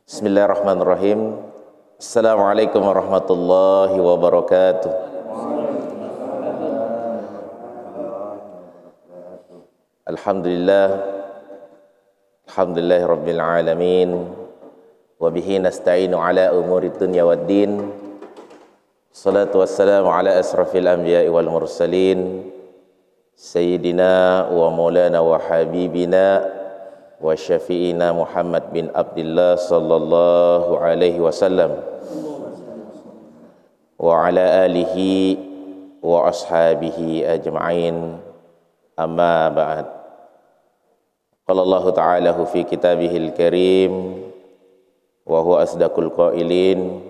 Bismillahirrahmanirrahim. Assalamualaikum warahmatullahi wabarakatuh. Alhamdulillah, alhamdulillahi rabbil alamin, wa bihi nasta'inu ala umuri dunya waddin. Salatu wassalamu ala asrafil anbiya'i wal mursalin, sayyidina wa maulana wa habibina wa syafi'ina Muhammad bin Abdullah sallallahu alaihi wasallam wa ala alihi wa ashabihi ajma'in, amma ba'd. Qala Allah ta'ala fi kitabihil karim wa huwa asdaqul qailin.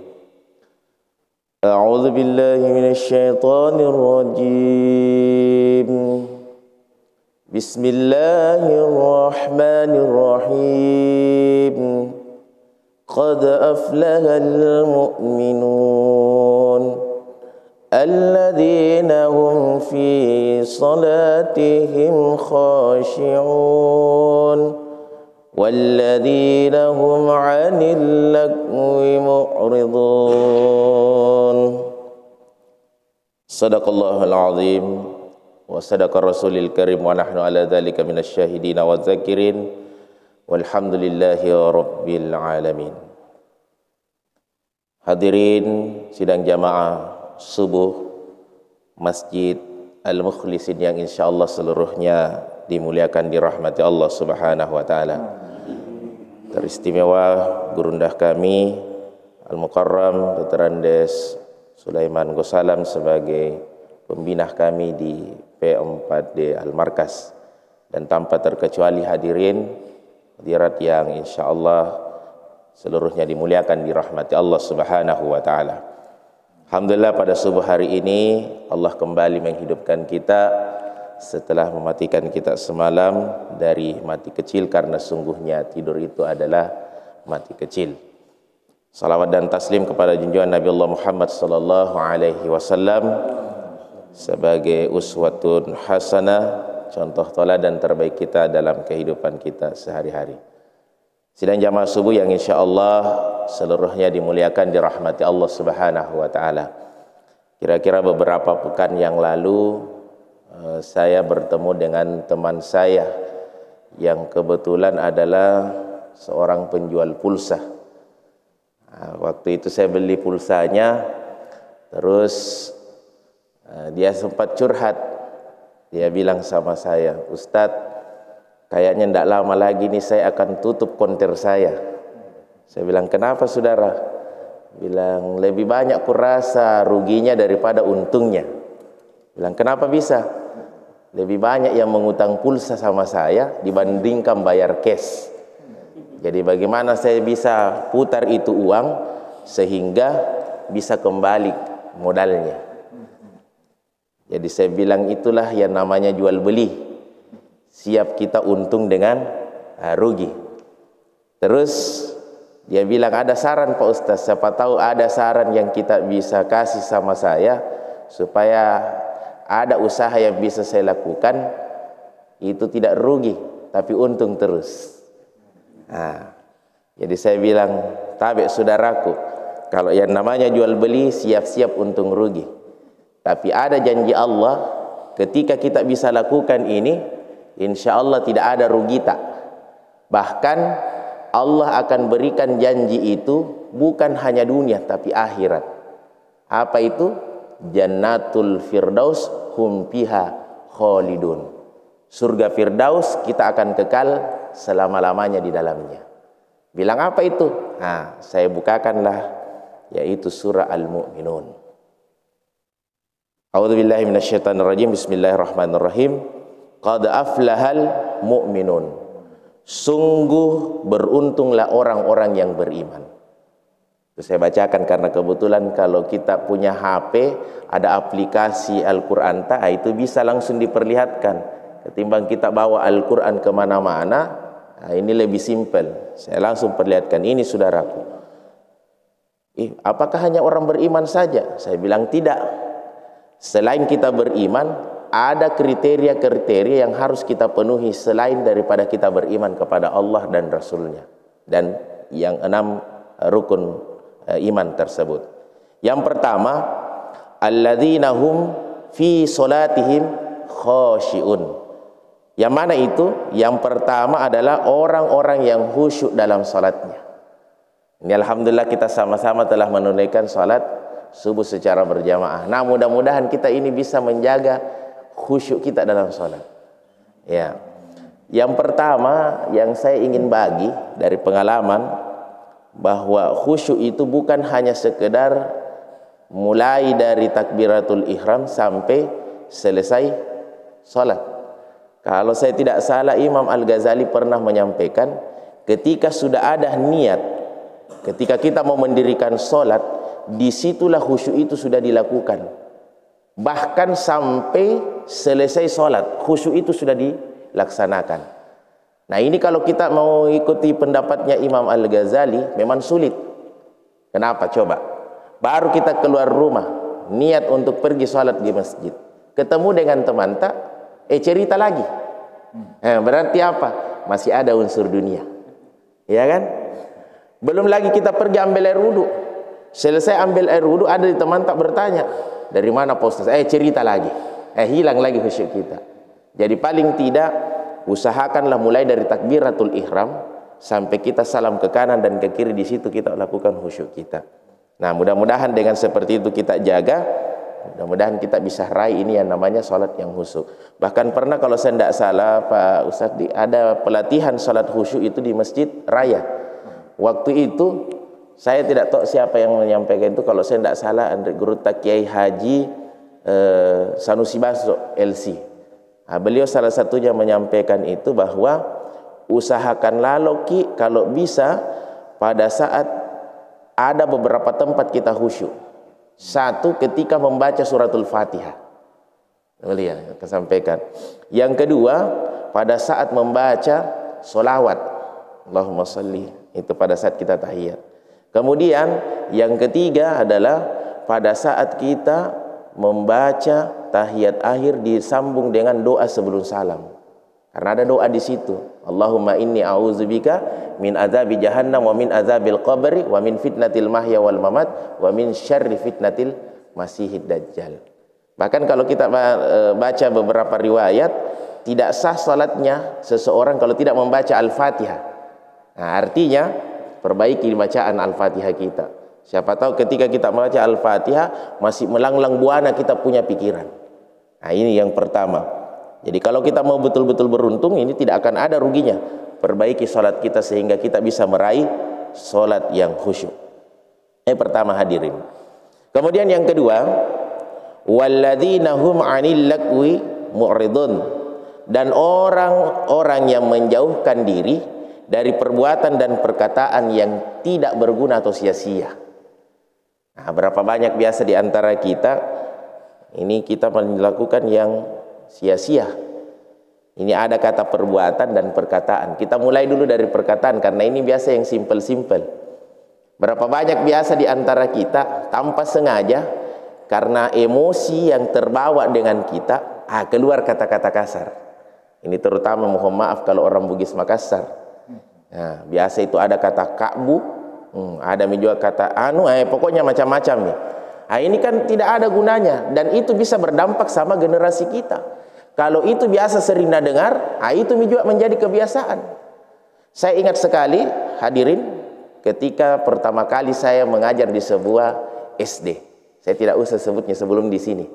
A'udzu billahi minasy syaithanir rajim. Bismillahirrahmanirrahim. Qad aflahal mu'minun alladzina hum fi salatihim khashi'un walladzina hum 'anil lagwi mu'ridun. Shadaqallahul 'azim wa sadaqa rasulil karim wa nahnu ala dzalika minasyahidin wa dzakirin walhamdulillahi rabbil alamin. Hadirin sidang jamaah subuh Masjid Al-Mukhlisin yang insyaallah seluruhnya dimuliakan dirahmati Allah Subhanahu wa taala. Teristimewa gurundah kami Al-Mukarram Dr. Andes Sulaiman Gosalam sebagai pembina kami di P4D Al-Markas, dan tanpa terkecuali hadirat yang insyaallah seluruhnya dimuliakan dirahmati Allah Subhanahu wa taala. Alhamdulillah, pada subuh hari ini Allah kembali menghidupkan kita setelah mematikan kita semalam dari mati kecil, karena sungguhnya tidur itu adalah mati kecil. Salawat dan taslim kepada junjungan Nabi Allah Muhammad sallallahu alaihi wasallam sebagai uswatun hasanah, contoh teladan terbaik kita dalam kehidupan kita sehari-hari. Sidang jamaah subuh yang insyaallah seluruhnya dimuliakan dirahmati Allah Subhanahu wa taala. Kira-kira beberapa pekan yang lalu saya bertemu dengan teman saya yang kebetulan adalah seorang penjual pulsa. Waktu itu saya beli pulsanya, terus dia sempat curhat. Dia bilang sama saya, "Ustadz, kayaknya tidak lama lagi nih saya akan tutup konter saya." Saya bilang, "Kenapa saudara?" Bilang, "Lebih banyak kurasa ruginya daripada untungnya." Bilang, "Kenapa bisa?" "Lebih banyak yang mengutang pulsa sama saya dibandingkan bayar cash. Jadi bagaimana saya bisa putar itu uang sehingga bisa kembali modalnya?" Jadi saya bilang, itulah yang namanya jual beli. Siap kita untung dengan rugi. Terus dia bilang, "Ada saran Pak Ustaz, siapa tahu ada saran yang kita bisa kasih sama saya supaya ada usaha yang bisa saya lakukan itu tidak rugi tapi untung terus." Jadi saya bilang, "Tabe saudaraku, kalau yang namanya jual beli siap-siap untung rugi. Tapi ada janji Allah, ketika kita bisa lakukan ini, insya Allah tidak ada rugi tak. Bahkan Allah akan berikan janji itu bukan hanya dunia tapi akhirat." Apa itu? Jannatul Firdaus hum fiha khalidun. Surga Firdaus kita akan kekal selama-lamanya di dalamnya. Bilang, "Apa itu?" Saya bukakanlah, yaitu surah Al-Mu'minun. A'udzubillahi minasyaitonirrajim. Bismillahirrahmanirrahim. Qad aflahal mu'minun. Sungguh beruntunglah orang-orang yang beriman. Itu saya bacakan karena kebetulan kalau kita punya HP ada aplikasi Al-Quran itu bisa langsung diperlihatkan. Ketimbang kita bawa Al-Quran kemana-mana, ini lebih simpel. Saya langsung perlihatkan, ini saudaraku. Apakah hanya orang beriman saja? Saya bilang tidak. Selain kita beriman, ada kriteria-kriteria yang harus kita penuhi selain daripada kita beriman kepada Allah dan Rasulnya. Dan yang 6 rukun iman tersebut. Yang pertama, alladzina hum fi salatihim khashi'un. Yang mana itu? Yang pertama adalah orang-orang yang khusyuk dalam salatnya. Ini alhamdulillah kita sama-sama telah menunaikan salat subuh secara berjamaah. Nah, mudah-mudahan kita ini bisa menjaga khusyuk kita dalam salat. Ya. Yang pertama yang saya ingin bagi dari pengalaman, bahwa khusyuk itu bukan hanya sekedar mulai dari takbiratul ihram sampai selesai salat. Kalau saya tidak salah, Imam Al-Ghazali pernah menyampaikan, ketika sudah ada niat, ketika kita mau mendirikan salat, disitulah khusyuk itu sudah dilakukan. Bahkan sampai selesai salat, khusyuk itu sudah dilaksanakan. Nah, ini kalau kita mau ikuti pendapatnya Imam Al-Ghazali memang sulit. Kenapa? Coba. Baru kita keluar rumah, niat untuk pergi salat di masjid, ketemu dengan teman tak, cerita lagi. Berarti apa? Masih ada unsur dunia. Ya kan? Belum lagi kita pergi ambil air wudu. Selesai ambil air wudu, ada di teman tak bertanya, dari mana Pak Ustaz? Cerita lagi. Hilang lagi khusyuk kita. Jadi paling tidak usahakanlah mulai dari takbiratul ihram sampai kita salam ke kanan dan ke kiri, di situ kita lakukan khusyuk kita. Nah, mudah-mudahan dengan seperti itu kita jaga, mudah-mudahan kita bisa raih ini yang namanya salat yang khusyuk. Bahkan pernah kalau saya tidak salah Pak Ustaz, ada pelatihan salat khusyuk itu di Masjid Raya. Waktu itu saya tidak tahu siapa yang menyampaikan itu, kalau saya tidak salah Guru Kiai Haji Sanusi Baso LC. Nah, beliau salah satunya menyampaikan itu, bahwa usahakanlah Loki kalau bisa pada saat ada beberapa tempat kita khusyuk. Satu, ketika membaca suratul Fatihah. Beliau sampaikan. Yang kedua, pada saat membaca solawat, Allahumma sholli, itu pada saat kita tahiyat. Kemudian yang ketiga adalah pada saat kita membaca tahiyat akhir disambung dengan doa sebelum salam. Karena ada doa di situ. Allahumma inni a'udzubika min azabi jahannam wa min azabil qabri wa min fitnatil mahya wal mamat wa min syarri fitnatil masihid dajjal. Bahkan kalau kita baca beberapa riwayat, tidak sah salatnya seseorang kalau tidak membaca Al-Fatihah. Nah, artinya perbaiki bacaan Al-Fatihah kita. Siapa tahu ketika kita membaca Al-Fatihah masih melanglang buana kita punya pikiran. Nah, ini yang pertama. Jadi kalau kita mau betul-betul beruntung, ini tidak akan ada ruginya. Perbaiki salat kita sehingga kita bisa meraih salat yang khusyuk. Yang pertama hadirin. Kemudian yang kedua, walladzina hum 'anil lagwi mu'ridun, dan orang-orang yang menjauhkan diri dari perbuatan dan perkataan yang tidak berguna atau sia-sia. Nah, berapa banyak biasa di antara kita ini kita melakukan yang sia-sia. Ini ada kata perbuatan dan perkataan. Kita mulai dulu dari perkataan karena ini biasa yang simpel-simpel. Berapa banyak biasa di antara kita tanpa sengaja karena emosi yang terbawa dengan kita, keluar kata-kata kasar. Ini terutama mohon maaf kalau orang Bugis Makassar. Nah, biasa itu ada kata kakbu, ada juga kata pokoknya macam-macam nih. Nah, ini kan tidak ada gunanya dan itu bisa berdampak sama generasi kita. Kalau itu biasa sering dengar, itu juga menjadi kebiasaan. Saya ingat sekali hadirin, ketika pertama kali saya mengajar di sebuah SD. Saya tidak usah sebutnya sebelum di sini.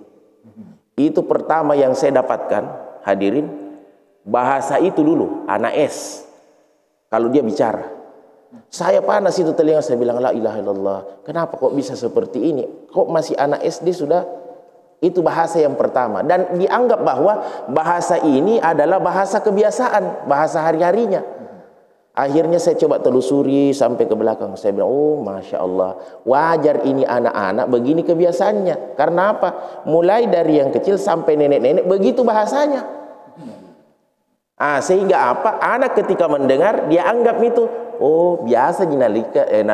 Itu pertama yang saya dapatkan, hadirin, bahasa itu dulu, anak S. Kalau dia bicara, saya panas itu telinga, saya bilang la ilaha illallah. Kenapa kok bisa seperti ini? Kok masih anak SD sudah? Itu bahasa yang pertama. Dan dianggap bahwa bahasa ini adalah bahasa kebiasaan, bahasa hari-harinya. Akhirnya saya coba telusuri sampai ke belakang. Saya bilang, oh Masya Allah, wajar ini anak-anak begini kebiasaannya. Karena apa? Mulai dari yang kecil sampai nenek-nenek begitu bahasanya. Sehingga apa? Anak ketika mendengar, dia anggap itu, oh biasa jina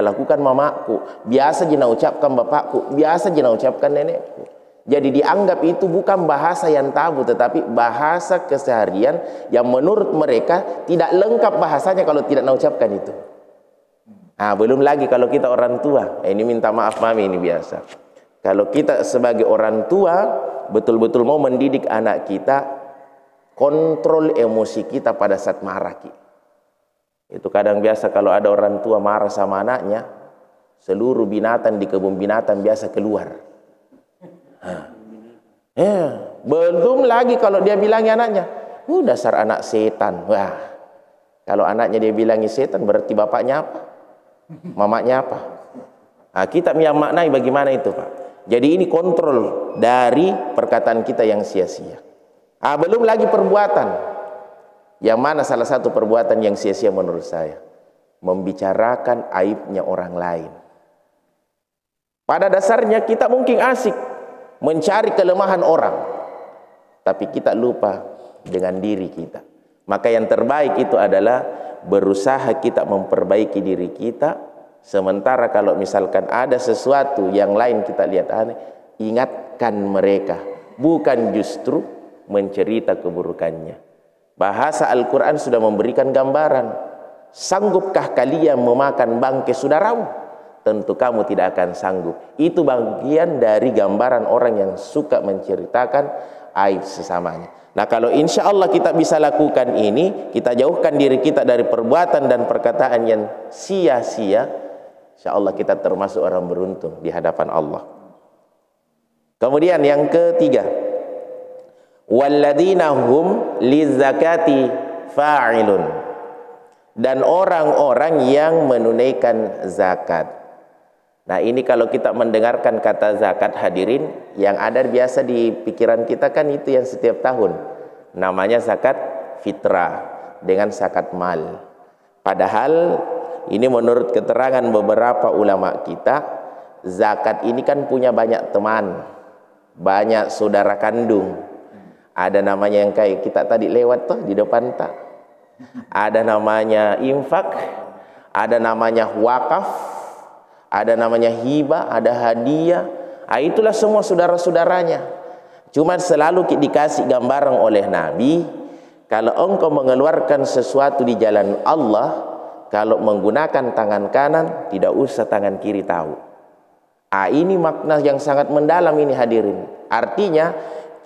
lakukan mamaku, biasa jina ucapkan bapakku, biasa jina ucapkan nenekku. Jadi dianggap itu bukan bahasa yang tabu, tetapi bahasa keseharian yang menurut mereka tidak lengkap bahasanya kalau tidak mengucapkan itu. Belum lagi kalau kita orang tua. Ini minta maaf mami, ini biasa. Kalau kita sebagai orang tua betul-betul mau mendidik anak kita, kontrol emosi kita pada saat marah. Itu kadang biasa kalau ada orang tua marah sama anaknya, seluruh binatang di kebun binatang biasa keluar. Belum lagi kalau dia bilangi anaknya, dasar anak setan. Wah, kalau anaknya dia bilangi setan, berarti bapaknya apa? Mamanya apa? Kita yang maknai bagaimana itu, Pak. Jadi ini kontrol dari perkataan kita yang sia-sia. Belum lagi perbuatan. Yang mana salah satu perbuatan yang sia-sia menurut saya? Membicarakan aibnya orang lain. Pada dasarnya kita mungkin asik mencari kelemahan orang, tapi kita lupa dengan diri kita. Maka yang terbaik itu adalah berusaha kita memperbaiki diri kita. Sementara kalau misalkan ada sesuatu yang lain kita lihat aneh, ingatkan mereka, bukan justru mencerita keburukannya. Bahasa Al-Quran sudah memberikan gambaran. Sanggupkah kalian memakan bangkai saudaramu? Tentu kamu tidak akan sanggup. Itu bagian dari gambaran orang yang suka menceritakan aib sesamanya. Nah, kalau insya Allah kita bisa lakukan ini, kita jauhkan diri kita dari perbuatan dan perkataan yang sia-sia, insya Allah kita termasuk orang beruntung di hadapan Allah. Kemudian yang ketiga, walladzina hum lizakati fa'ilun, dan orang-orang yang menunaikan zakat. Nah, ini kalau kita mendengarkan kata zakat, hadirin, yang ada biasa di pikiran kita kan itu yang setiap tahun namanya zakat fitrah dengan zakat mal. Padahal ini menurut keterangan beberapa ulama kita, zakat ini kan punya banyak teman, banyak saudara kandung. Ada namanya yang kayak kita tadi lewat tuh di depan tak. Ada namanya infak, ada namanya wakaf, ada namanya hibah, ada hadiah. Itulah semua saudara-saudaranya. Cuma selalu dikasih gambaran oleh Nabi, kalau engkau mengeluarkan sesuatu di jalan Allah, kalau menggunakan tangan kanan, tidak usah tangan kiri tahu. Ini makna yang sangat mendalam ini, hadirin. Artinya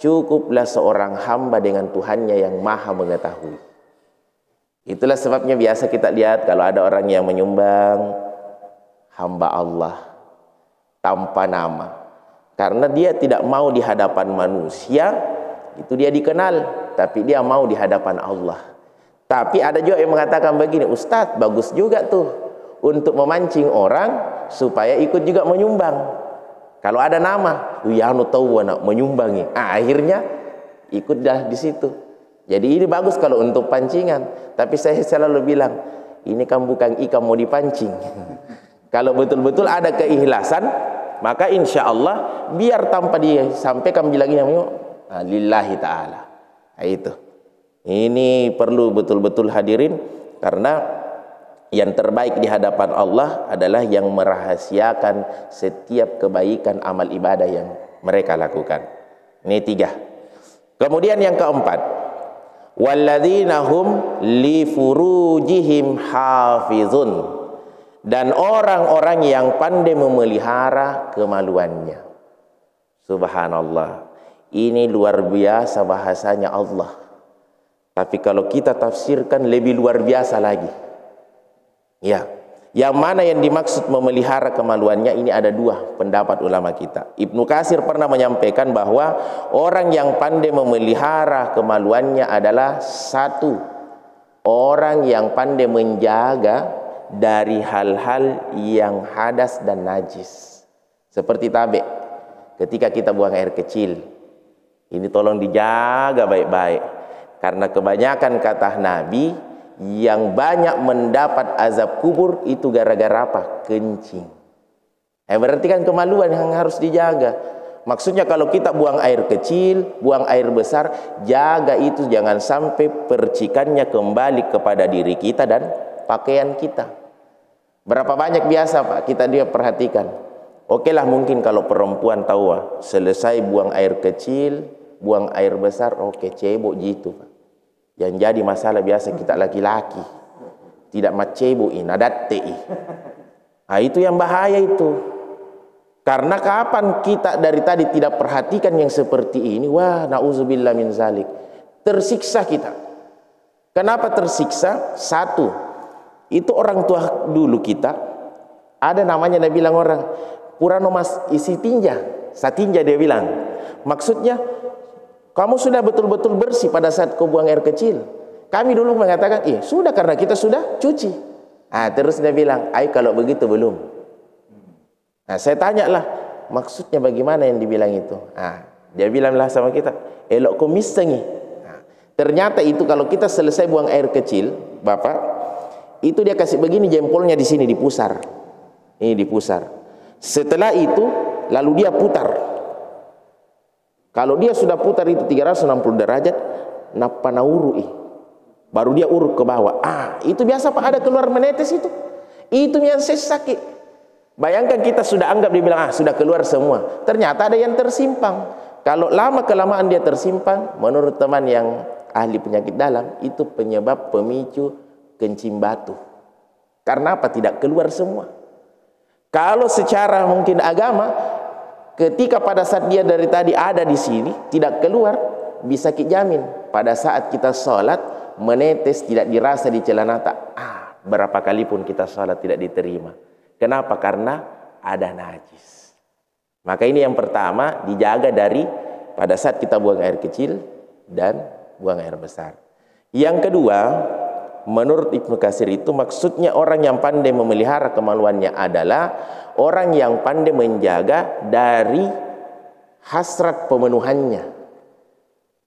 cukuplah seorang hamba dengan Tuhannya yang maha mengetahui. Itulah sebabnya biasa kita lihat kalau ada orang yang menyumbang, hamba Allah tanpa nama, karena dia tidak mau di hadapan manusia, itu dia dikenal, tapi dia mau di hadapan Allah. Tapi ada juga yang mengatakan begini, Ustadz, bagus juga tuh untuk memancing orang supaya ikut juga menyumbang. Kalau ada nama, ya tahu anak menyumbangi, akhirnya ikut dah di situ. Jadi ini bagus kalau untuk pancingan, tapi saya selalu bilang, ini kan bukan ikan mau dipancing. Kalau betul-betul ada keikhlasan, maka insya Allah biar tanpa dia sampaikan bilangnya lillahi ta'ala. Itu. Ini perlu betul-betul hadirin, karena yang terbaik di hadapan Allah adalah yang merahasiakan setiap kebaikan amal ibadah yang mereka lakukan. Ini 3. Kemudian yang keempat, walladzina hum li furujihim hafizun, dan orang-orang yang pandai memelihara kemaluannya. Subhanallah, ini luar biasa bahasanya Allah. Tapi kalau kita tafsirkan lebih luar biasa lagi. Ya, yang mana yang dimaksud memelihara kemaluannya, ini ada 2 pendapat ulama kita. Ibnu Katsir pernah menyampaikan bahwa orang yang pandai memelihara kemaluannya adalah 1, orang yang pandai menjaga dari hal-hal yang hadas dan najis. Seperti tabe, ketika kita buang air kecil, ini tolong dijaga baik-baik, karena kebanyakan kata Nabi yang banyak mendapat azab kubur itu gara-gara apa? Kencing. Berarti kan kemaluan yang harus dijaga. Maksudnya kalau kita buang air kecil, buang air besar, jaga itu jangan sampai percikannya kembali kepada diri kita dan pakaian kita. Berapa banyak biasa Pak kita dia perhatikan. Oke lah, mungkin kalau perempuan tahu selesai buang air kecil, buang air besar, oke, cebok gitu Pak. Yang jadi masalah biasa kita laki-laki tidak macebo ina datte. Nah, itu yang bahaya itu. Karena kapan kita dari tadi tidak perhatikan yang seperti ini, wah, na'udzubillah min zalik, tersiksa kita. Kenapa tersiksa? Satu, itu orang tua dulu kita, ada namanya, dia bilang orang, purano mas isi tinja, satinja dia bilang. Maksudnya, kamu sudah betul-betul bersih pada saat kau buang air kecil. Kami dulu mengatakan, sudah, karena kita sudah cuci. Terus dia bilang, kalau begitu belum. Saya tanyalah, maksudnya bagaimana yang dibilang itu? Dia bilanglah sama kita, elok kau misengi. Ternyata itu kalau kita selesai buang air kecil, Bapak, itu dia kasih begini jempolnya di sini, dipusar. Ini dipusar. Setelah itu, lalu dia putar. Kalau dia sudah putar itu 360 derajat, napanauru, baru dia urut ke bawah. Itu biasa Pak, ada keluar menetes itu. Itu yang sakit. Bayangkan kita sudah anggap, dibilang sudah keluar semua, ternyata ada yang tersimpang. Kalau lama kelamaan dia tersimpang, menurut teman yang ahli penyakit dalam, itu penyebab pemicu kencing batu. Karena apa? Tidak keluar semua. Kalau secara mungkin agama, ketika pada saat dia dari tadi ada di sini tidak keluar, bisa kita jamin pada saat kita sholat menetes tidak dirasa di celana, berapa kali pun kita sholat tidak diterima. Kenapa? Karena ada najis. Maka ini yang pertama, dijaga dari pada saat kita buang air kecil dan buang air besar. Yang kedua, menurut Ibnu Katsir itu maksudnya orang yang pandai memelihara kemaluannya adalah orang yang pandai menjaga dari hasrat pemenuhannya.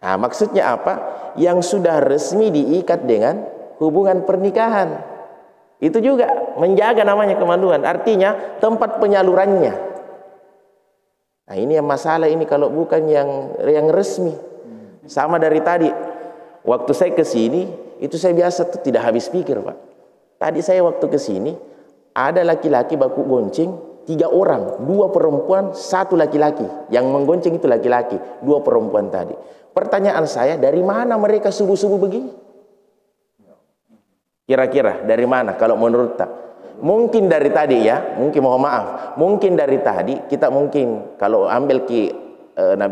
Maksudnya apa? Yang sudah resmi diikat dengan hubungan pernikahan. Itu juga menjaga namanya kemaluan, artinya tempat penyalurannya. Ini yang masalah ini kalau bukan yang resmi. Sama dari tadi, waktu saya ke sini, itu saya biasa tuh tidak habis pikir, Pak. Tadi saya waktu ke sini, ada laki-laki baku gonceng 3 orang, 2 perempuan, 1 laki-laki. Yang menggonceng itu laki-laki, 2 perempuan tadi. Pertanyaan saya, dari mana mereka subuh-subuh begini? Kira-kira dari mana kalau menurut tak? Mungkin dari tadi ya, mungkin mohon maaf, mungkin dari tadi kita mungkin kalau ambil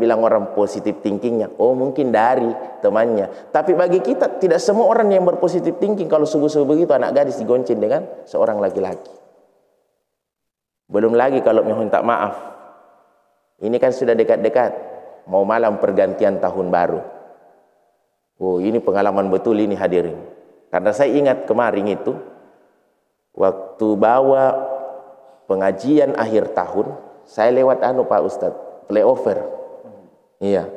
bilang orang positif thinkingnya, mungkin dari temannya. Tapi bagi kita tidak semua orang yang berpositif thinking kalau subuh-subuh begitu anak gadis digonceng dengan seorang laki-laki. Belum lagi kalau minta maaf, ini kan sudah dekat-dekat, mau malam pergantian tahun baru. Ini pengalaman betul ini hadirin. Karena saya ingat kemarin itu, waktu bawa pengajian akhir tahun, saya lewat Pak Ustadz, playover. Iya.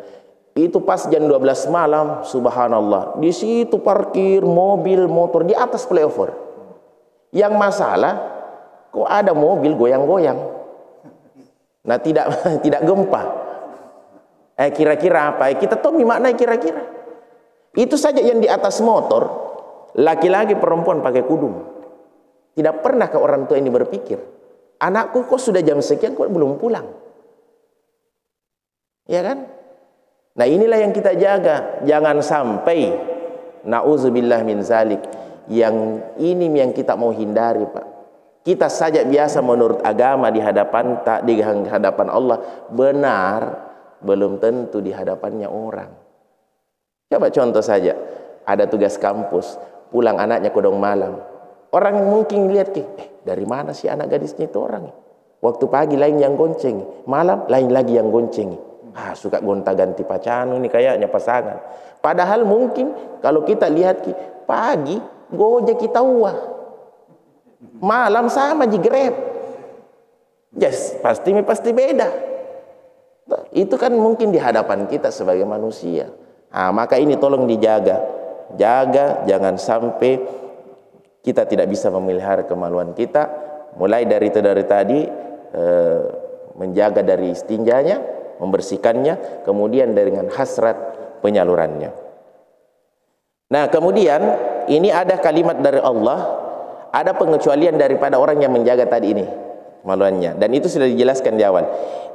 Itu pas jam 12 malam, subhanallah. Di situ parkir mobil, motor di atas playover. Yang masalah, kok ada mobil goyang-goyang. Nah, tidak gempa. Kira-kira apa? Kita tahu makna kira-kira. Itu saja yang di atas motor. Laki-laki perempuan pakai kudung. Tidak pernah ke orang tua ini berpikir, anakku kok sudah jam sekian kok belum pulang. Ya kan? Nah, inilah yang kita jaga. Jangan sampai na'udzubillah min zalik. Yang ini yang kita mau hindari, Pak. Kita saja biasa menurut agama di hadapan Allah benar, belum tentu di hadapannya orang. Coba contoh saja, ada tugas kampus, pulang anaknya kodong malam. Orang mungkin lihat dari mana sih anak gadisnya itu orang? Waktu pagi lain yang gonceng, malam lain lagi yang gonceng. Suka gonta-ganti pacaran ini kayaknya pasangan. Padahal mungkin kalau kita lihat pagi Gojek kita malam sama di Grab. Yes, pasti beda. Itu kan mungkin di hadapan kita sebagai manusia. Maka ini tolong dijaga. Jaga, jangan sampai kita tidak bisa memelihara kemaluan kita. Mulai dari tadi menjaga dari istinjanya, membersihkannya, kemudian dengan hasrat penyalurannya. Nah, kemudian ini ada kalimat dari Allah, ada pengecualian daripada orang yang menjaga tadi ini kemaluannya, dan itu sudah dijelaskan di awal.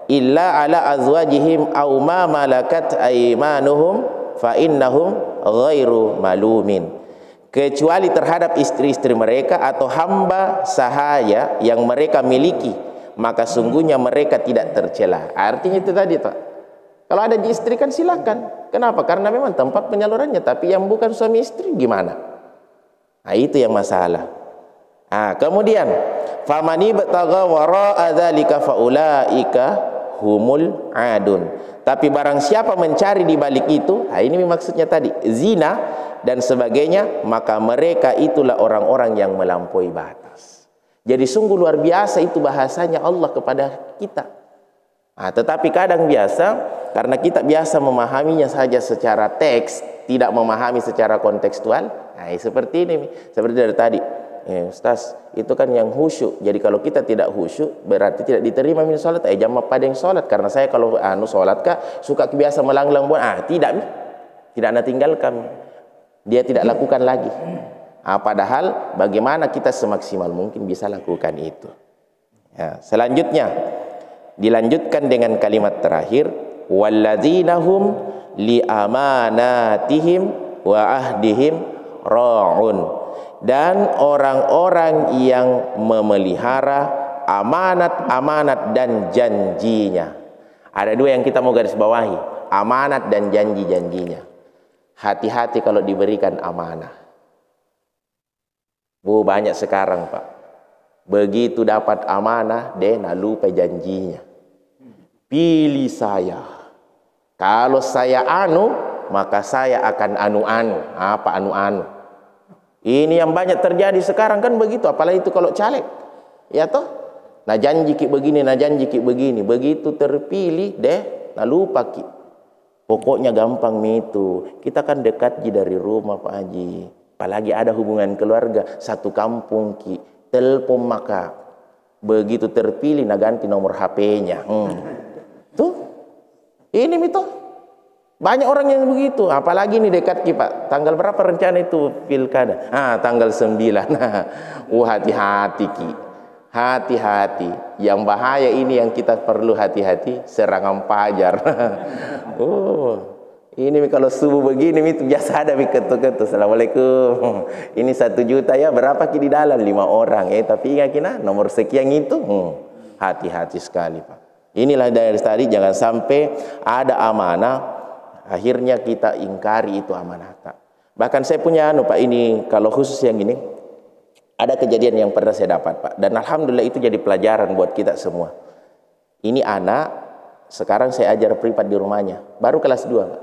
Illa ala azwajihim aw ma malakat aymanuhum fa innahum ghairu malumin. kecuali terhadap istri-istri mereka atau hamba sahaya yang mereka miliki, maka sungguhnya mereka tidak tercela. Artinya itu tadi, Pak. Kalau ada di istri kan silakan. Kenapa? Karena memang tempat penyalurannya. Tapi yang bukan suami istri gimana? Nah, itu yang masalah. Nah, kemudian famani batagha wara'a dzalika faulaika humul adun. Tapi barang siapa mencari di balik itu, nah ini maksudnya tadi, zina dan sebagainya, maka mereka itulah orang-orang yang melampaui batas. Jadi sungguh luar biasa itu bahasanya Allah kepada kita. Nah, tetapi kadang biasa, karena kita biasa memahaminya saja secara teks, tidak memahami secara kontekstual. Nah, seperti ini, seperti dari tadi. Ustaz, itu kan yang khusyuk. Jadi kalau kita tidak khusyuk, berarti tidak diterima min sholat. Jam apa yang sholat? Karena saya kalau sholat kak, suka kebiasa melanglang buat. Tidak nak tinggalkan. Dia tidak lakukan lagi. Padahal bagaimana kita semaksimal mungkin bisa lakukan itu. Ya, selanjutnya dilanjutkan dengan kalimat terakhir, walladzina hum li amanatihim wa ahdihim ra'un. Dan orang-orang yang memelihara amanat-amanat dan janjinya. Ada dua yang kita mau garis bawahi, amanat dan janji-janjinya. Hati-hati kalau diberikan amanah. Banyak sekarang, Pak. Begitu dapat amanah, dia nak lupa janjinya. Pilih saya. Kalau saya maka saya akan anu-anu. Apa anu-anu? Ini yang banyak terjadi sekarang kan begitu. Apalagi itu kalau caleg. Ya toh? Nah janji ki begini, nah janji ki begini. Begitu terpilih deh, nah lupa ki. Pokoknya gampang itu. Kita kan dekat dari rumah Pak Haji. Apalagi ada hubungan keluarga. Satu kampung ki. Telepon maka. Begitu terpilih, nah ganti nomor HP-nya. Tuh. Ini mito. Banyak orang yang begitu, apalagi ini dekat Pak. Tanggal berapa rencana itu pilkada? Tanggal 9. Hati-hati Ki. Hati-hati. Yang bahaya ini yang kita perlu hati-hati, serangan pajar. Ini kalau subuh begini itu biasa ada ketuk-ketuk. Assalamualaikum. Ini 1 juta ya, berapa Ki di dalam? 5 orang. Tapi ingat kina nomor sekian itu. Hati-hati sekali Pak. Inilah dari tadi, jangan sampai ada amanah akhirnya kita ingkari itu amanah. Bahkan saya punya Pak, ini kalau khusus yang ini ada kejadian yang pernah saya dapat Pak, dan alhamdulillah itu jadi pelajaran buat kita semua. Ini anak sekarang saya ajar privat di rumahnya, baru kelas 2 Pak.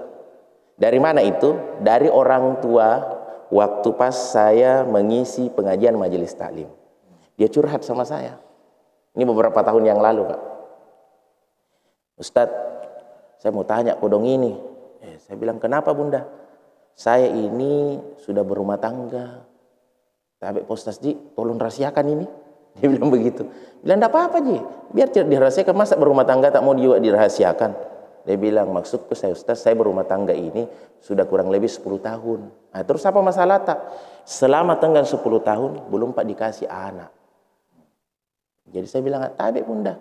Dari mana itu? Dari orang tua waktu pas saya mengisi pengajian majelis taklim. Dia curhat sama saya. Ini beberapa tahun yang lalu Pak. Ustadz, saya mau tanya kodong ini. Saya bilang, kenapa Bunda? Saya ini sudah berumah tangga. Sampai Pak Ustaz Ji, tolong rahasiakan ini. Dia bilang begitu. Bilang, enggak apa-apa Ji. Biar tidak dirahasiakan. Masa berumah tangga tak mau juga dirahasiakan? Dia bilang, maksudku saya Ustaz, saya berumah tangga ini sudah kurang lebih 10 tahun. Nah, terus apa masalah tak? Selama tenggang 10 tahun, belum Pak dikasih anak. Jadi saya bilang, tadi Bunda,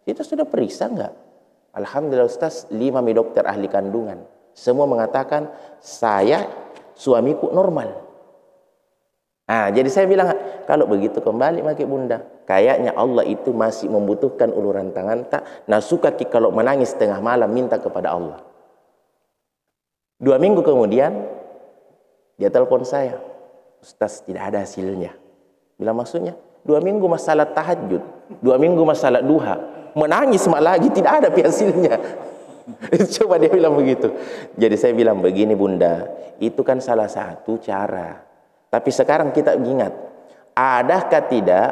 kita sudah periksa enggak? Alhamdulillah Ustaz, 5 dokter ahli kandungan. Semua mengatakan saya suamiku normal. Jadi saya bilang, kalau begitu kembali pakai Bunda. Kayaknya Allah itu masih membutuhkan uluran tangan tak. Nah suka kalau menangis tengah malam minta kepada Allah. 2 minggu kemudian dia telepon saya, Ustaz tidak ada hasilnya. Bilang maksudnya 2 minggu masalah tahajud, 2 minggu masalah duha, menangis lagi tidak ada hasilnya. Coba dia bilang begitu. Jadi saya bilang begini Bunda, itu kan salah satu cara. Tapi sekarang kita ingat, adakah tidak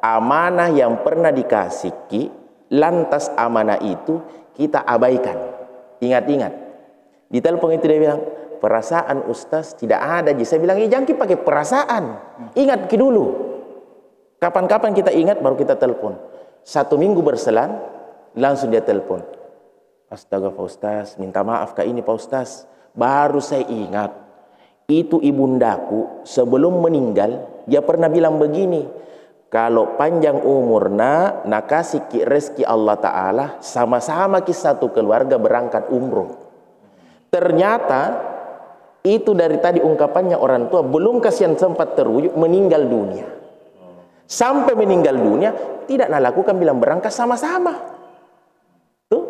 amanah yang pernah dikasih Ki, lantas amanah itu kita abaikan. Ingat-ingat. Di telepon itu dia bilang, perasaan Ustaz tidak ada. Jadi saya bilang, jangan Ki pakai perasaan. Ingat Ki dulu. Kapan-kapan kita ingat baru kita telepon. 1 minggu berselang, langsung dia telepon. Astaga Pak Ustaz, minta maaf Kak ini Pak Ustaz. Baru saya ingat, itu ibundaku sebelum meninggal, dia pernah bilang begini, kalau panjang umur nak kasih Ki rezeki Allah Ta'ala, sama-sama Ki satu keluarga berangkat umroh. Ternyata Itu dari tadi ungkapannya orang tua, belum kasihan sempat terwujud, meninggal dunia. Sampai meninggal dunia, tidak lakukan bilang berangkat sama-sama. Tuh.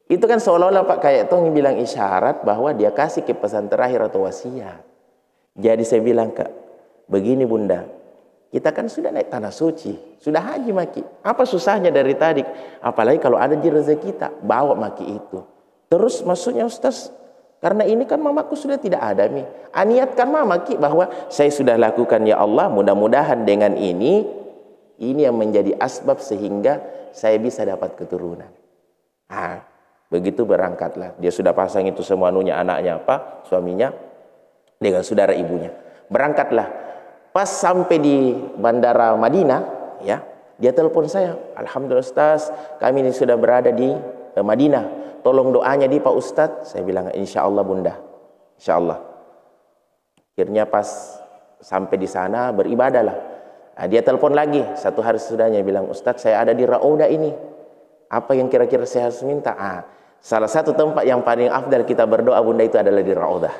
Itu kan seolah-olah Pak kayak Tong bilang isyarat bahwa dia kasih ke pesan terakhir atau wasiat. Jadi saya bilang, Kak, begini Bunda, kita kan sudah naik tanah suci, sudah haji maki. Apa susahnya dari tadi? Apalagi kalau ada di rezeki kita, bawa maki itu. Terus maksudnya Ustaz, karena ini kan mamaku sudah tidak ada nih. Aniatkan mamaki bahwa saya sudah lakukan ya Allah, mudah-mudahan dengan ini yang menjadi asbab sehingga saya bisa dapat keturunan. Ah, begitu berangkatlah. Dia sudah pasang itu semua anunya, anaknya apa, suaminya dengan saudara ibunya. Berangkatlah. Pas sampai di bandara Madinah, ya, dia telepon saya. Alhamdulillah Ustaz, kami ini sudah berada di Madinah. Tolong doanya di Pak Ustadz. Saya bilang insya Allah Bunda, insya Allah. Akhirnya pas sampai di sana beribadahlah. Nah, dia telepon lagi 1 hari sesudahnya, bilang Ustadz saya ada di Raudah ini. Apa yang kira-kira saya harus minta? Salah satu tempat yang paling afdal kita berdoa Bunda itu adalah di Raudah.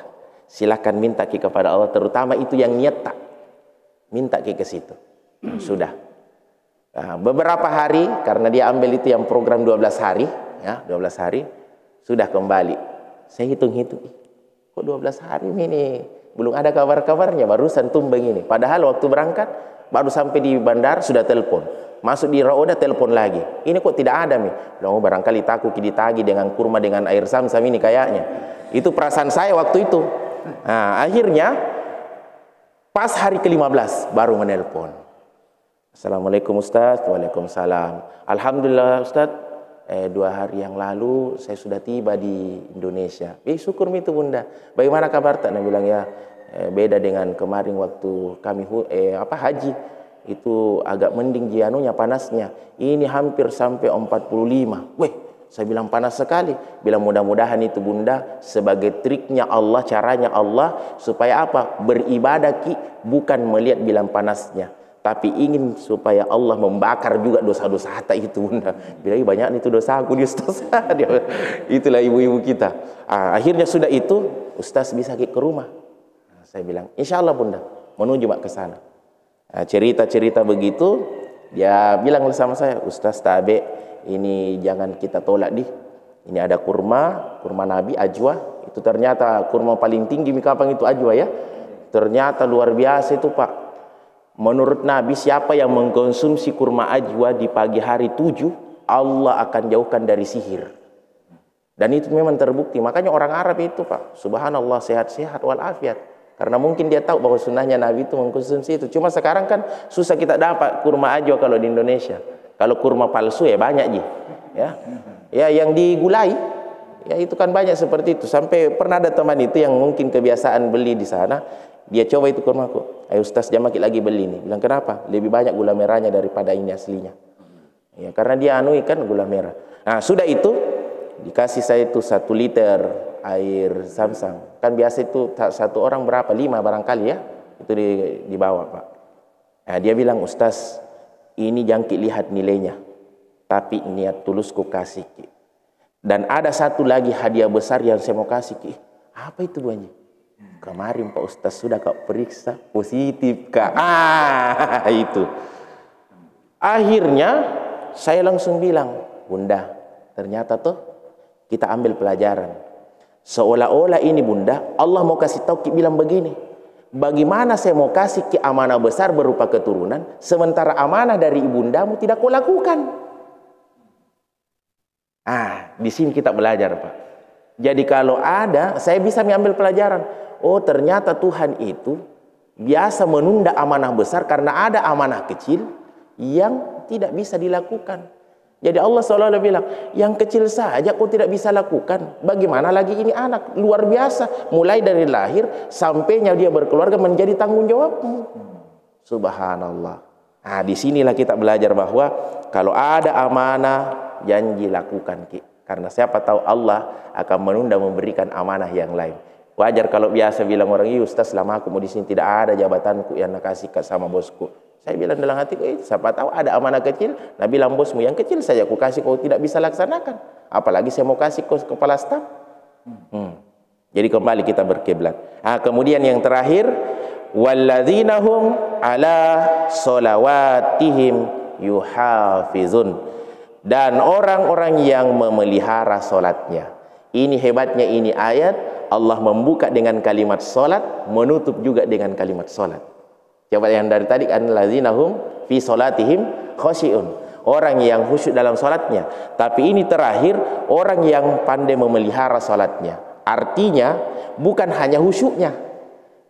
Silakan minta kepada Allah, terutama itu yang niat tak. Minta ke situ. Sudah. Nah, beberapa hari karena dia ambil itu yang program 12 hari. Ya, 12 hari sudah kembali. Saya hitung-hitung, kok 12 hari ini belum ada kabar-kabarnya, barusan tumbang ini. Padahal waktu berangkat baru sampai di bandar sudah telepon. Masuk di Raudah telepon lagi. Ini kok tidak ada nih? Loh, barangkali takut ditagi dengan kurma dengan air zam-zam ini kayaknya. Itu perasaan saya waktu itu. Nah, akhirnya pas hari ke-15 baru menelpon. Assalamualaikum Ustaz. Waalaikumsalam. Alhamdulillah Ustaz. 2 hari yang lalu saya sudah tiba di Indonesia. Syukur itu Bunda. Bagaimana kabar tak? Dia bilang ya beda dengan kemarin waktu kami haji. Itu agak mending jianunya panasnya. Ini hampir sampai 45. Weh, saya bilang panas sekali. Bilang mudah-mudahan itu Bunda sebagai triknya Allah, caranya Allah supaya apa? Beribadah bukan melihat bilang panasnya, tapi ingin supaya Allah membakar juga dosa-dosa hata itu Bunda. Bilang banyak itu dosa aku di Ustaz. Itulah ibu-ibu kita. Akhirnya sudah itu Ustaz bisa ke rumah. Saya bilang insya Allah Bunda menuju mak ke sana. Cerita-cerita begitu dia bilang sama saya, Ustaz Tabe ini jangan kita tolak di. Ini ada kurma Nabi ajwa. Itu ternyata kurma paling tinggi mikapang itu ajwa ya. Ternyata luar biasa itu Pak. Menurut Nabi, siapa yang mengkonsumsi kurma ajwa di pagi hari 7, Allah akan jauhkan dari sihir. Dan itu memang terbukti. Makanya orang Arab itu Pak, subhanallah sehat-sehat walafiat. Karena mungkin dia tahu bahwa sunnahnya Nabi itu mengkonsumsi itu. Cuma sekarang kan susah kita dapat kurma ajwa kalau di Indonesia. Kalau kurma palsu ya banyak ji. Ya yang digulai, ya itu kan banyak seperti itu. Sampai pernah ada teman itu yang mungkin kebiasaan beli di sana. Dia coba itu kurmaku. Ayo Ustaz jangan lagi beli nih. Bilang kenapa? Lebih banyak gula merahnya daripada ini aslinya. Ya, karena dia anui kan gula merah. Nah sudah itu dikasih saya itu 1 liter air zam-zam. Kan biasa itu satu orang berapa? 5 barangkali ya. Itu dibawa Pak. Nah, dia bilang Ustaz ini jangkit lihat nilainya. Tapi niat tulusku kasih ki. Dan ada satu lagi hadiah besar yang saya mau kasih ki. Apa itu Bu Haji? Kemarin Pak Ustaz sudah kau periksa positif Kak. Itu. Akhirnya saya langsung bilang, Bunda, ternyata tuh kita ambil pelajaran. Seolah-olah ini Bunda, Allah mau kasih tahu bilang begini. Bagaimana saya mau kasih ke amanah besar berupa keturunan, sementara amanah dari ibundamu tidak kau lakukan. Di sini kita belajar Pak. Jadi kalau ada, saya bisa mengambil pelajaran. Oh ternyata Tuhan itu biasa menunda amanah besar karena ada amanah kecil yang tidak bisa dilakukan. Jadi Allah SWT bilang, yang kecil saja kau tidak bisa lakukan. Bagaimana lagi ini anak luar biasa. Mulai dari lahir sampainya dia berkeluarga menjadi tanggung jawabmu. Subhanallah. Disinilah kita belajar bahwa kalau ada amanah janji lakukan ki. Karena siapa tahu Allah akan menunda memberikan amanah yang lain. Wajar kalau biasa bilang orang, iya Ustaz selama aku mau di sini tidak ada jabatanku yang nak kasih sama bosku. Saya bilang dalam hatiku, siapa tahu ada amanah kecil. Nah bilang bosmu yang kecil saja aku kasih kau tidak bisa laksanakan. Apalagi saya mau kasih kau kepala staf. Jadi kembali kita berkiblat. Kemudian yang terakhir, walladzina hum ala sholawatihim yuhafizun, dan orang-orang yang memelihara solatnya. Ini hebatnya ini ayat, Allah membuka dengan kalimat solat, menutup juga dengan kalimat solat. Coba yang dari tadi kan alladzina hum fi sholatihim khashi'un, orang yang khusyuk dalam solatnya. Tapi ini terakhir, orang yang pandai memelihara solatnya. Artinya bukan hanya khusyuknya,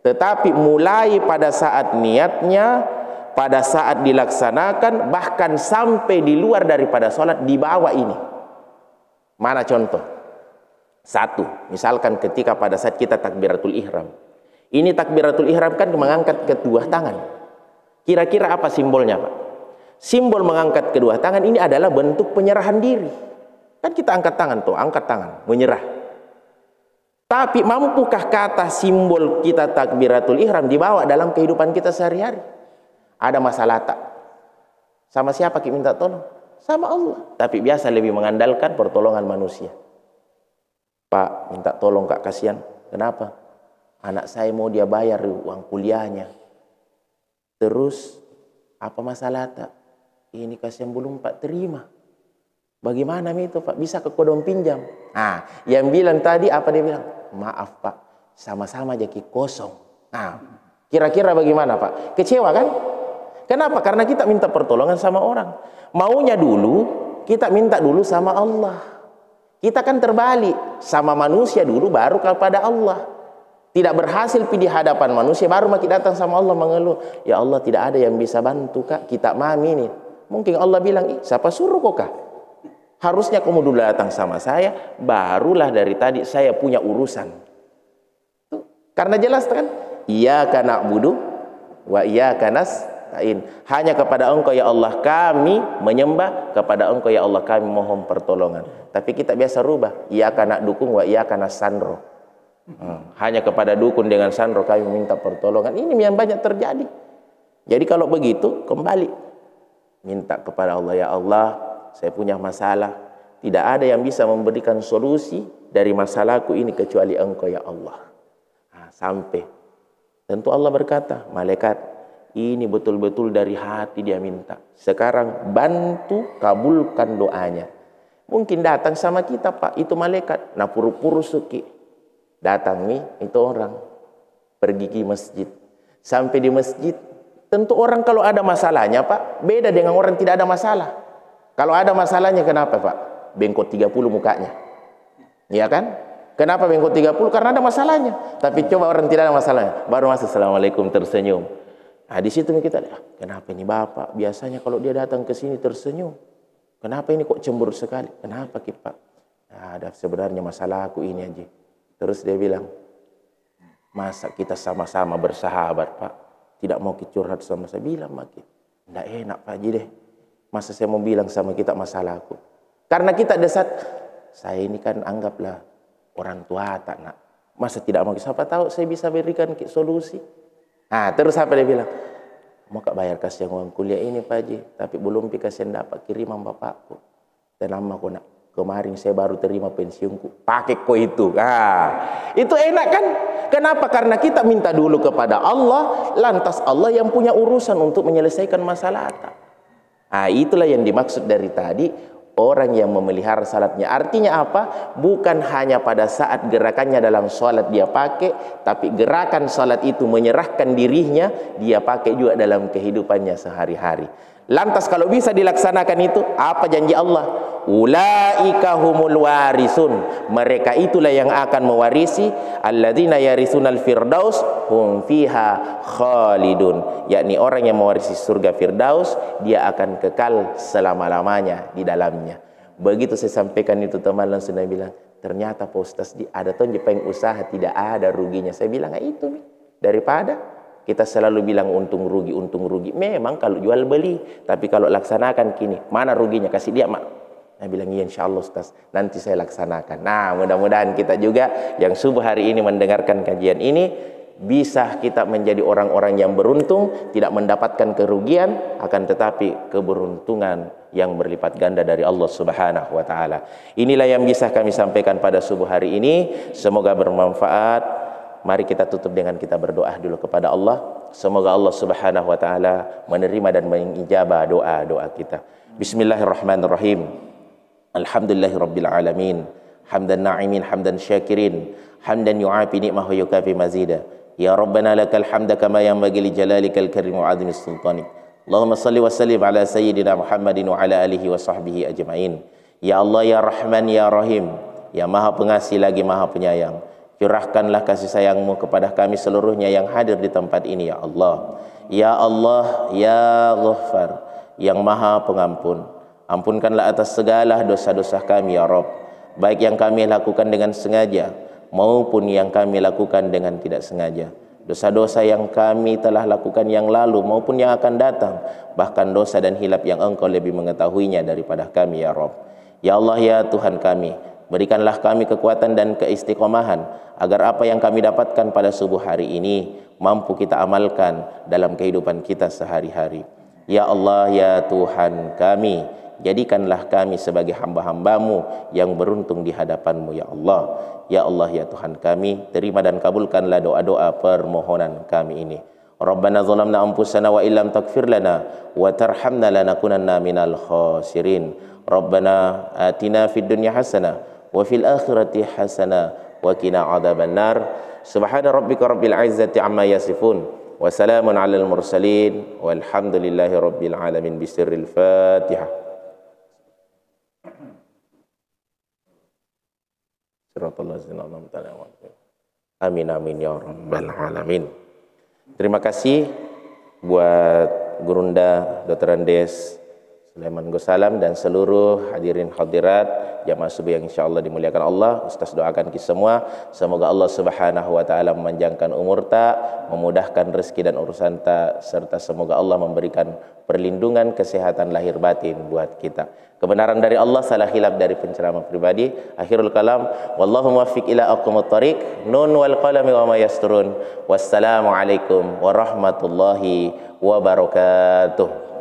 tetapi mulai pada saat niatnya, pada saat dilaksanakan, bahkan sampai di luar daripada sholat, di bawah ini. Mana contoh? Satu, misalkan ketika pada saat kita takbiratul ihram. Ini takbiratul ihram kan mengangkat kedua tangan. Kira-kira apa simbolnya, Pak? Simbol mengangkat kedua tangan ini adalah bentuk penyerahan diri. Kan kita angkat tangan tuh, angkat tangan, menyerah. Tapi mampukah kata simbol kita takbiratul ihram dibawa dalam kehidupan kita sehari-hari? Ada masalah tak? Sama siapa kita minta tolong? Sama Allah. Tapi biasa lebih mengandalkan pertolongan manusia. Pak, minta tolong Kak, kasihan. Kenapa? Anak saya mau dia bayar uang kuliahnya. Terus, apa masalah tak? Ini kasihan belum Pak terima. Bagaimana itu Pak? Bisa ke kodam pinjam? Yang bilang tadi apa dia bilang? Maaf Pak, sama-sama jadi kosong. Kira-kira bagaimana Pak? Kecewa kan? Kenapa? Karena kita minta pertolongan sama orang. Maunya dulu, kita minta dulu sama Allah. Kita kan terbalik. Sama manusia dulu, baru kepada Allah. Tidak berhasil di hadapan manusia, baru makin datang sama Allah mengeluh. Ya Allah, tidak ada yang bisa bantu Kak. Kita mami nih. Mungkin Allah bilang, siapa suruh kok Kak? Harusnya kamu dulu datang sama saya, barulah dari tadi saya punya urusan. Tuh. Karena jelas kan, iyyaka na'budu wa iyyaka nasta'in. Hanya kepada Engkau ya Allah kami menyembah, kepada Engkau ya Allah kami mohon pertolongan. Tapi kita biasa rubah, iyyaka na'dukung wa iyyaka nasta'in. Hanya kepada dukun dengan sandro kami minta pertolongan. Ini yang banyak terjadi. Jadi kalau begitu, kembali minta kepada Allah, ya Allah, saya punya masalah, tidak ada yang bisa memberikan solusi dari masalahku ini kecuali Engkau ya Allah. Sampai tentu Allah berkata, malaikat ini betul-betul dari hati dia minta, sekarang bantu kabulkan doanya. Mungkin datang sama kita Pak, itu malaikat, nah puru-puru suki datang nih, itu orang pergi ke masjid. Sampai di masjid, tentu orang kalau ada masalahnya Pak, beda dengan orang tidak ada masalah. Kalau ada masalahnya kenapa Pak? Bengkot 30 mukanya. Iya kan? Kenapa bengkot 30? Karena ada masalahnya. Tapi coba orang tidak ada masalahnya, baru masuk assalamualaikum tersenyum. Di situ kita lihat, kenapa ini Bapak? Biasanya kalau dia datang ke sini tersenyum. Kenapa ini kok cemburu sekali? Kenapa Pak? Ada sebenarnya masalah aku ini aja. Terus dia bilang, masa kita sama-sama bersahabat Pak, tidak mau curhat sama saya? Bilang makin, tidak enak Pak Haji deh. Masa saya mau bilang sama kita masalahku? Karena kita desat, saya ini kan anggaplah orang tua tak nak. Masa tidak mau, siapa tahu saya bisa berikan solusi. Terus apa dia bilang? Mau Kak bayar kasihan uang kuliah ini Pak Haji, tapi belum kasihan dapat kiriman bapakku. Tenang aku nak, kemarin saya baru terima pensiunku, pakai kok itu. Itu enak kan? Kenapa? Karena kita minta dulu kepada Allah, lantas Allah yang punya urusan untuk menyelesaikan masalah. Itulah yang dimaksud dari tadi, orang yang memelihara salatnya. Artinya apa? Bukan hanya pada saat gerakannya dalam salat dia pakai, tapi gerakan salat itu menyerahkan dirinya, dia pakai juga dalam kehidupannya sehari-hari. Lantas kalau bisa dilaksanakan itu, apa janji Allah? Ulaika humul warisun, mereka itulah yang akan mewarisi, alladzina yarisunal firdaus hum fiha khalidun, yakni orang yang mewarisi surga firdaus, dia akan kekal selama-lamanya di dalamnya. Begitu saya sampaikan itu, teman langsung bilang, ternyata Pak Ustaz ada tuh jepang usaha tidak ada ruginya. Saya bilang, itu nih, daripada kita selalu bilang untung rugi. Memang kalau jual beli, tapi kalau laksanakan kini, mana ruginya? Kasih dia mak. Saya bilang, iya insya Allah Ustaz, nanti saya laksanakan. Mudah-mudahan kita juga yang subuh hari ini mendengarkan kajian ini, bisa kita menjadi orang-orang yang beruntung, tidak mendapatkan kerugian, akan tetapi keberuntungan yang berlipat ganda dari Allah Subhanahu wa taala. Inilah yang bisa kami sampaikan pada subuh hari ini. Semoga bermanfaat. Mari kita tutup dengan kita berdoa dulu kepada Allah. Semoga Allah Subhanahu wa taala menerima dan mengijabah doa-doa kita. Bismillahirrahmanirrahim. Alhamdulillahirabbil alamin. Hamdan na'imin, hamdan syakirin, hamdan yu'afi ni'mahu yukafi mazida. Ya Rabbana lakal hamda kama yanbaghi li jalalikal karim wa 'azimi sultanik. Allahumma salli wa sallim ala sayyidina Muhammadin wa ala alihi wa sahbihi ajma'in. Ya Allah, ya Rahman, ya Rahim, ya Maha Pengasih lagi Maha Penyayang, curahkanlah kasih sayang-Mu kepada kami seluruhnya yang hadir di tempat ini, ya Allah. Ya Allah, ya Ghaffar, yang Maha Pengampun, ampunkanlah atas segala dosa-dosa kami, ya Rabb, baik yang kami lakukan dengan sengaja maupun yang kami lakukan dengan tidak sengaja. Dosa-dosa yang kami telah lakukan yang lalu maupun yang akan datang, bahkan dosa dan hilap yang Engkau lebih mengetahuinya daripada kami, ya Rabb. Ya Allah, ya Tuhan kami, berikanlah kami kekuatan dan keistiqomahan agar apa yang kami dapatkan pada subuh hari ini mampu kita amalkan dalam kehidupan kita sehari-hari. Ya Allah, ya Tuhan kami, jadikanlah kami sebagai hamba-hamba-Mu yang beruntung di hadapan-Mu, ya Allah. Ya Allah, ya Tuhan kami, terima dan kabulkanlah doa-doa permohonan kami ini. Rabbana zalamna anfusana wa illam taghfir lana wa tarhamna lanakunanna minal khasirin. Rabbana atina fid dunya hasanah wa fil akhirati hasanah wa qina adzabannar. Subhana rabbika rabbil izzati amma yasifun wa salamun alal mursalin walhamdulillahi rabbil alamin. Bisirril Fatihah. Amin amin ya rabbal alamin. Terima kasih buat Gurunda Dr. Andes Sulaiman Gossalam dan seluruh hadirin hadirat jamaah subuh yang insyaallah dimuliakan Allah. Ustaz doakan kita semua, semoga Allah Subhanahu wa taala memanjangkan umur tak, memudahkan rezeki dan urusan tak, serta semoga Allah memberikan perlindungan kesehatan lahir batin buat kita. Kebenaran dari Allah, salah hilaf dari penceramah pribadi. Akhirul kalam, wallahu muwaffiq ila aqwamut thariq. Nun wal qalami wa ma yasturun. Wassalamu alaikum warahmatullahi wabarakatuh.